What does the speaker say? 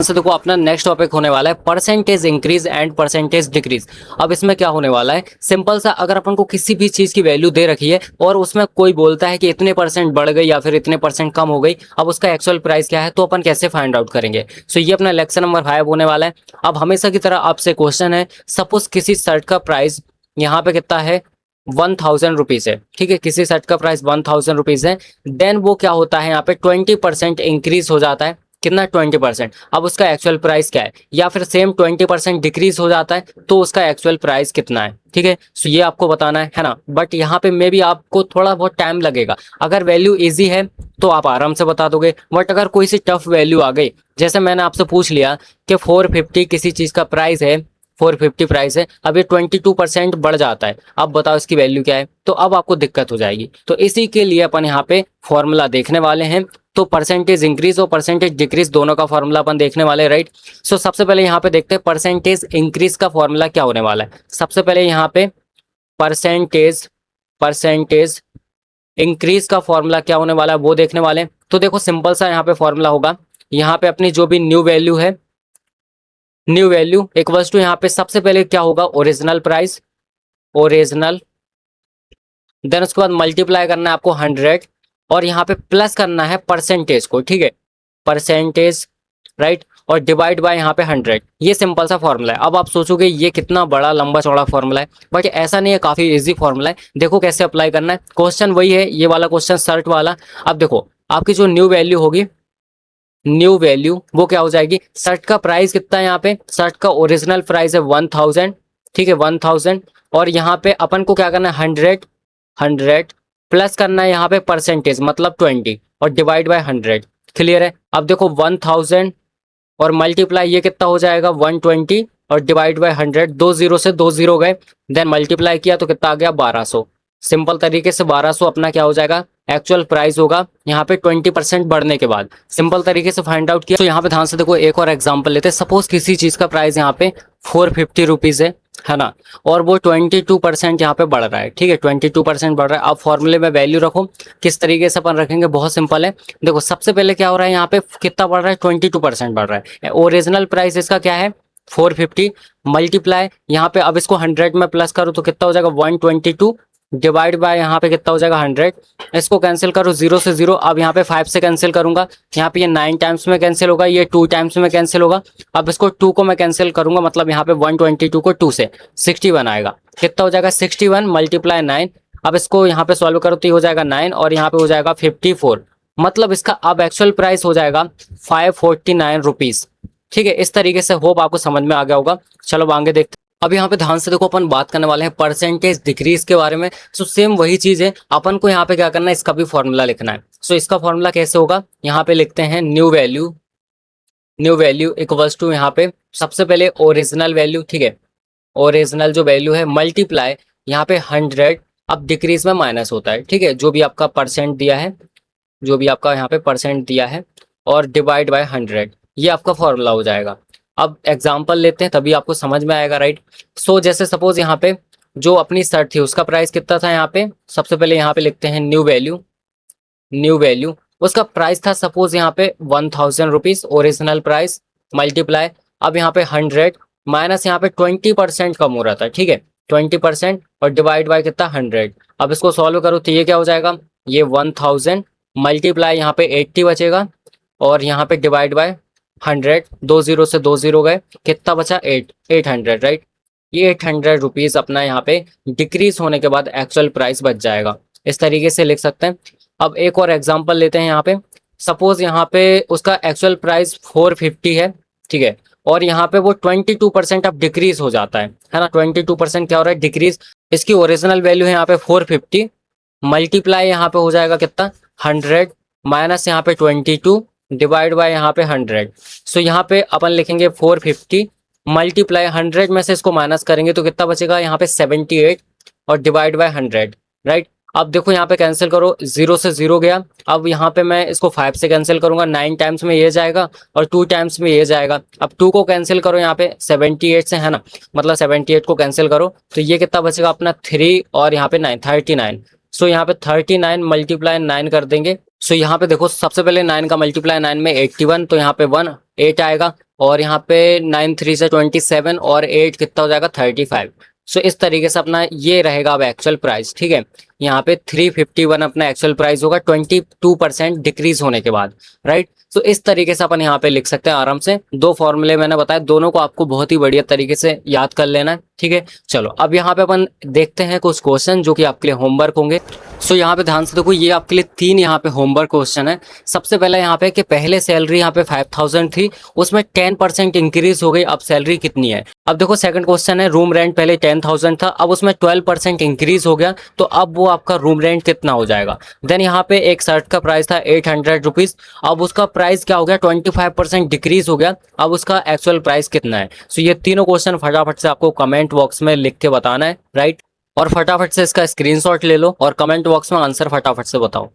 से देखो अपना नेक्स्ट टॉपिक होने वाला है percentage increase and percentage decrease. अब इसमें क्या होने वाला है, सिंपल सा, अगर अपन को किसी भी चीज की वैल्यू दे रखी है और उसमें कोई बोलता है कि इतने परसेंट बढ़ गई या फिर इतने परसेंट कम हो गई, अब उसका एक्चुअल प्राइस क्या है तो अपन कैसे फाइंड आउट करेंगे। सो ये अपना लेक्चर नंबर 5 होने वाला है। अब हमेशा की तरह आपसे क्वेश्चन है, सपोज किसी शर्ट का प्राइस यहाँ पे कितना है, 1000 रुपीज है। ठीक है, किसी शर्ट का प्राइस 1000 रुपीज है। देन वो क्या होता है, यहाँ पे 20% इंक्रीज हो जाता है। कितना, 20%। अब उसका एक्चुअल प्राइस क्या है, या फिर सेम 20% डिक्रीज हो जाता है तो उसका एक्चुअल प्राइस कितना है। ठीक है, सो ये आपको बताना है ना। बट यहाँ पे मे भी आपको थोड़ा बहुत टाइम लगेगा। अगर वैल्यू इजी है तो आप आराम से बता दोगे, बट अगर कोई सी टफ वैल्यू आ गई, जैसे मैंने आपसे पूछ लिया कि 450 किसी चीज का प्राइस है, 450 प्राइस है, अब ये 22% बढ़ जाता है, अब बताओ इसकी वैल्यू क्या है, तो अब आपको दिक्कत हो जाएगी। तो इसी के लिए अपन यहाँ पे फॉर्मूला देखने वाले हैं। तो परसेंटेज इंक्रीज और परसेंटेज डिक्रीज दोनों का फॉर्मूला अपन देखने वाले हैं, राइट। सो सबसे पहले यहाँ पे देखते हैं परसेंटेज इंक्रीज का फॉर्मूला क्या होने वाला है। सबसे पहले यहाँ पे परसेंटेज परसेंटेज इंक्रीज का फॉर्मूला क्या होने वाला है वो देखने वाले हैं। तो देखो सिंपल सा यहाँ पे फॉर्मूला होगा, यहाँ पे अपनी जो भी न्यू वैल्यू है, न्यू वैल्यू इक्वल्स टू, यहाँ पे सबसे पहले क्या होगा, ओरिजिनल प्राइस, ओरिजिनल। देन उसके बाद मल्टीप्लाई करना है आपको 100 और यहाँ पे प्लस करना है परसेंटेज को। ठीक है, परसेंटेज, राइट, और डिवाइड बाय यहाँ पे 100। ये सिंपल सा फॉर्मूला है। अब आप सोचोगे ये कितना बड़ा लंबा चौड़ा फॉर्मूला है, बट ऐसा नहीं है, काफी इजी फॉर्मूला है। देखो कैसे अप्लाई करना है। क्वेश्चन वही है, ये वाला क्वेश्चन सर्ट वाला। अब देखो आपकी जो न्यू वैल्यू होगी, न्यू वैल्यू वो क्या हो जाएगी, शर्ट का प्राइस कितना है, यहाँ पे शर्ट का ओरिजिनल प्राइस है 1000। ठीक है, 1000, और यहाँ पे अपन को क्या करना है, 100 प्लस करना है यहाँ पे परसेंटेज मतलब 20 और डिवाइड बाय 100। क्लियर है। अब देखो 1000 और मल्टीप्लाई ये कितना हो जाएगा, 120 और डिवाइड बाय 100, 2 0 से 2 0 गए। देन मल्टीप्लाई किया तो कितना आ गया, 1200। सिंपल तरीके से 1200 अपना क्या हो जाएगा, एक्चुअल प्राइस होगा यहाँ पे 20% बढ़ने के बाद। सिंपल तरीके से फाइंड आउट किया। तो यहाँ पे ध्यान से देखो, एक और एग्जांपल लेते हैं। सपोज किसी चीज का प्राइस यहाँ पे 450 रुपीज है ना, और वो 22% यहाँ पे बढ़ रहा है। ठीक है, 22% बढ़ रहा है। अब फॉर्मूले में वैल्यू रखो, किस तरीके से अपन रखेंगे, बहुत सिंपल है। देखो सबसे पहले क्या हो रहा है, यहाँ पे कितना बढ़ रहा है, 22% बढ़ रहा है। ओरिजिनल प्राइस इसका क्या है, 450, मल्टीप्लाई यहाँ पे, अब इसको 100 में प्लस करो तो कितना हो जाएगा, 122, डिवाइड बाय यहाँ पे कितना हो जाएगा, 100। इसको कैंसिल करो 0 से 0। अब यहाँ पे 5 से कैंसिल करूंगा, यहाँ पे ये 9 टाइम्स में कैंसिल होगा, ये 2 टाइम्स में कैंसिल होगा। अब इसको 2 को मैं कैंसिल करूंगा, मतलब यहाँ पे 122 को 2 से 61 आएगा। कितना हो जाएगा, 61 मल्टीप्लाई 9। अब इसको यहाँ पे सॉल्व करो तो ये हो जाएगा 9 और यहाँ पे हो जाएगा 54। मतलब इसका अब एक्चुअल प्राइस हो जाएगा 549 रुपीज। ठीक है, इस तरीके से होप आपको समझ में आ गया होगा। चलो आगे देखते हैं। अब यहाँ पे ध्यान से देखो, अपन बात करने वाले हैं परसेंटेज डिक्रीज के बारे में। सो सेम वही चीज है, अपन को यहाँ पे क्या करना है, इसका भी फॉर्मूला लिखना है। सो इसका फॉर्मूला कैसे होगा, यहाँ पे लिखते हैं new value, new value equals to, यहाँ पे सबसे पहले ओरिजिनल वैल्यू। ठीक है, ओरिजिनल जो वैल्यू है मल्टीप्लाई यहाँ पे 100। अब डिक्रीज में माइनस होता है, ठीक है, जो भी आपका परसेंट दिया है, जो भी आपका यहाँ पे परसेंट दिया है, और डिवाइड बाय 100। ये आपका फॉर्मूला हो जाएगा। अब एग्जांपल लेते हैं तभी आपको समझ में आएगा, राइट। सो जैसे सपोज यहाँ पे जो अपनी शर्ट थी उसका प्राइस कितना था, यहाँ पे सबसे पहले यहाँ पे लिखते हैं न्यू वैल्यू, न्यू वैल्यू उसका प्राइस था सपोज यहाँ पे 1000 रुपीज, ओरिजिनल प्राइस, मल्टीप्लाई, अब यहाँ पे 100 माइनस यहाँ पे 20% कम हो रहा था। ठीक है, 20% और डिवाइड बाय कितना, 100। अब इसको सॉल्व करो तो ये क्या हो जाएगा, ये 1000 मल्टीप्लाई यहाँ पे 80 बचेगा और यहाँ पे डिवाइड बाय 100, 2 0 से 2 0 गए, कितना बचा, 800, राइट। ये 800 रुपीज अपना यहाँ पे डिक्रीज होने के बाद एक्चुअल प्राइस बच जाएगा। इस तरीके से लिख सकते हैं। अब एक और एग्जांपल लेते हैं। यहाँ पे सपोज यहाँ पे उसका एक्चुअल प्राइस 450 है, ठीक है, और यहाँ पे वो 22% अब डिक्रीज हो जाता है ना। 22% क्या हो रहा है, डिक्रीज। इसकी ओरिजिनल वैल्यू है यहाँ पे 450, मल्टीप्लाई यहाँ पे हो जाएगा कितना, 100 माइनस यहाँ पे 22 डिवाइड बाय यहाँ पे 100। सो यहाँ पे अपन लिखेंगे 450 मल्टीप्लाई 100 में से इसको माइनस करेंगे तो कितना बचेगा, यहाँ पे 78 और डिवाइड बाय 100, राइट। अब देखो यहाँ पे कैंसिल करो, 0 से 0 गया। अब यहाँ पे मैं इसको 5 से कैंसिल करूंगा, 9 टाइम्स में ये जाएगा और 2 टाइम्स में ये जाएगा। अब 2 को कैंसिल करो यहाँ पे 78 से, है ना, मतलब 78 को कैंसिल करो तो ये कितना बचेगा अपना 3 और यहाँ पे 9, 39। सो यहाँ पे 39 मल्टीप्लाई 9 कर देंगे। सो यहाँ पे देखो सबसे पहले 9 का मल्टीप्लाई 9 में 81, तो यहाँ पे 1 8 आएगा। और यहाँ पे 9 3 से 27 और 8 कितना हो जाएगा 35। सो इस तरीके से अपना ये रहेगा अब एक्चुअल प्राइस, ठीक है। यहाँ पे 351 अपना एक्चुअल प्राइस होगा 22% डिक्रीज होने के बाद, राइट। तो इस तरीके से अपन यहाँ पे लिख सकते हैं आराम से। दो फॉर्मूले मैंने बताया, दोनों को आपको बहुत ही बढ़िया तरीके से याद कर लेना है, ठीक है। चलो अब यहाँ पे अपन देखते हैं कुछ क्वेश्चन जो कि आपके लिए होमवर्क होंगे। सो यहाँ पे ध्यान से देखो, ये आपके लिए 3 यहाँ पे होमवर्क क्वेश्चन है। सबसे पहले यहाँ पे कि पहले सैलरी यहाँ पे 5000 थी, उसमें 10% इंक्रीज हो गई, अब सैलरी कितनी है। अब देखो सेकंड क्वेश्चन है, रूम रेंट पहले 10,000 था, अब उसमें 12% इंक्रीज हो गया, तो अब वो आपका रूम रेंट कितना हो जाएगा। देन यहाँ पे एक शर्ट का प्राइस था 800 रुपीज, अब उसका प्राइस क्या हो गया 25% डिक्रीज हो गया, अब उसका एक्चुअल प्राइस कितना है। सो ये तीनों क्वेश्चन फटाफट से आपको कमेंट बॉक्स में लिख के बताना है, राइट। और फटाफट से इसका स्क्रीनशॉट ले लो और कमेंट बॉक्स में आंसर फटाफट से बताओ।